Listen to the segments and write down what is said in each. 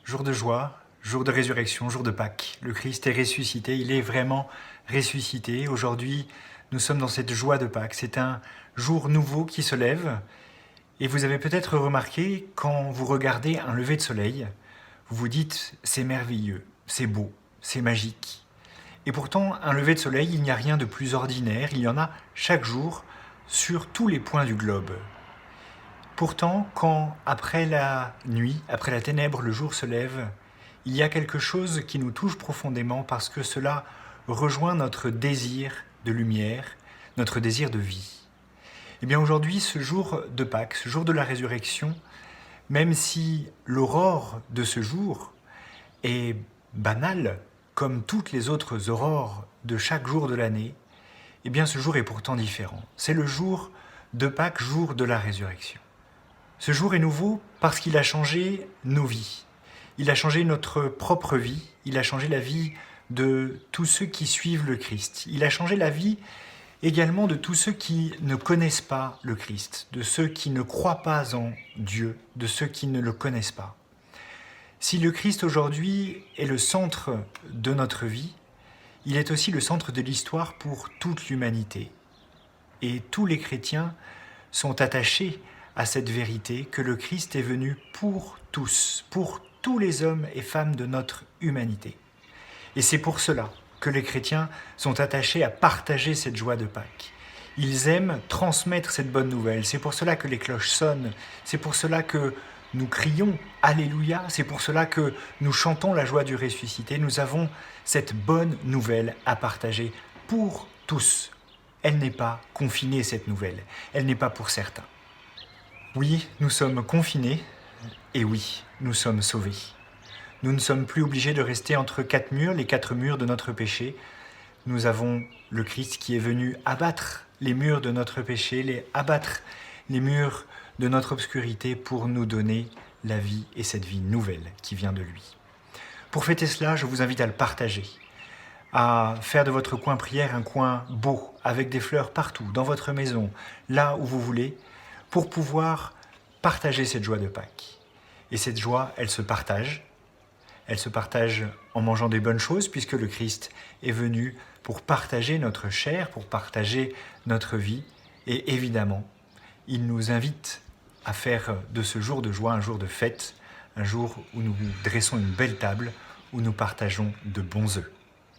jour de joie, jour de résurrection, jour de Pâques. Le Christ est ressuscité, il est vraiment ressuscité. Aujourd'hui, nous sommes dans cette joie de Pâques. C'est un jour nouveau qui se lève. Et vous avez peut-être remarqué, quand vous regardez un lever de soleil, vous vous dites « c'est merveilleux, c'est beau, c'est magique ». Et pourtant, un lever de soleil, il n'y a rien de plus ordinaire. Il y en a chaque jour sur tous les points du globe. Pourtant, quand, après la nuit, après la ténèbre, le jour se lève, il y a quelque chose qui nous touche profondément parce que cela rejoint notre désir de lumière, notre désir de vie. Et bien aujourd'hui, ce jour de Pâques, ce jour de la résurrection, même si l'aurore de ce jour est banale, comme toutes les autres aurores de chaque jour de l'année, eh bien ce jour est pourtant différent. C'est le jour de Pâques, jour de la résurrection. Ce jour est nouveau parce qu'il a changé nos vies. Il a changé notre propre vie, il a changé la vie de tous ceux qui suivent le Christ. Il a changé la vie également de tous ceux qui ne connaissent pas le Christ, de ceux qui ne croient pas en Dieu, de ceux qui ne le connaissent pas. Si le Christ aujourd'hui est le centre de notre vie, il est aussi le centre de l'histoire pour toute l'humanité. Et tous les chrétiens sont attachés à cette vérité que le Christ est venu pour tous les hommes et femmes de notre humanité. Et c'est pour cela que les chrétiens sont attachés à partager cette joie de Pâques. Ils aiment transmettre cette bonne nouvelle. C'est pour cela que les cloches sonnent. C'est pour cela que nous crions « Alléluia ». C'est pour cela que nous chantons la joie du ressuscité. Nous avons cette bonne nouvelle à partager pour tous. Elle n'est pas confinée, cette nouvelle. Elle n'est pas pour certains. Oui, nous sommes confinés, et oui, nous sommes sauvés. Nous ne sommes plus obligés de rester entre quatre murs, les quatre murs de notre péché. Nous avons le Christ qui est venu abattre les murs de notre péché, abattre les murs de notre obscurité pour nous donner la vie et cette vie nouvelle qui vient de lui. Pour fêter cela, je vous invite à le partager, à faire de votre coin prière un coin beau, avec des fleurs partout, dans votre maison, là où vous voulez, pour pouvoir partager cette joie de Pâques. Et cette joie, elle se partage en mangeant des bonnes choses, puisque le Christ est venu pour partager notre chair, pour partager notre vie. Et évidemment, il nous invite à faire de ce jour de joie un jour de fête, un jour où nous dressons une belle table, où nous partageons de bons œufs.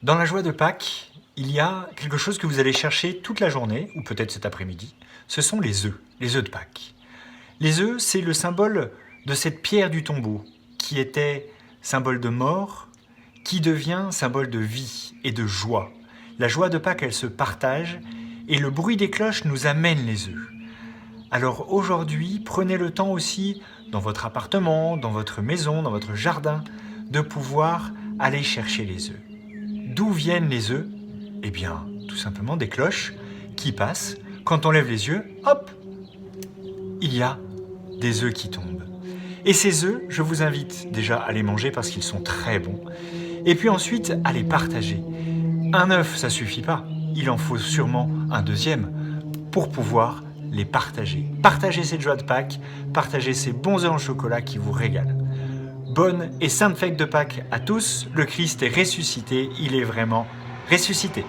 Dans la joie de Pâques, il y a quelque chose que vous allez chercher toute la journée, ou peut-être cet après-midi, ce sont les œufs de Pâques. Les œufs, c'est le symbole de cette pierre du tombeau, qui était symbole de mort, qui devient symbole de vie et de joie. La joie de Pâques, elle se partage, et le bruit des cloches nous amène les œufs. Alors aujourd'hui, prenez le temps aussi, dans votre appartement, dans votre maison, dans votre jardin, de pouvoir aller chercher les œufs. D'où viennent les œufs? Eh bien, tout simplement des cloches qui passent. Quand on lève les yeux, hop, il y a des œufs qui tombent. Et ces œufs, je vous invite déjà à les manger parce qu'ils sont très bons. Et puis ensuite, à les partager. Un œuf, ça suffit pas. Il en faut sûrement un deuxième pour pouvoir les partager. Partagez cette joie de Pâques, partagez ces bons œufs en chocolat qui vous régalent. Bonne et sainte fête de Pâques à tous. Le Christ est ressuscité, il est vraiment ressuscité.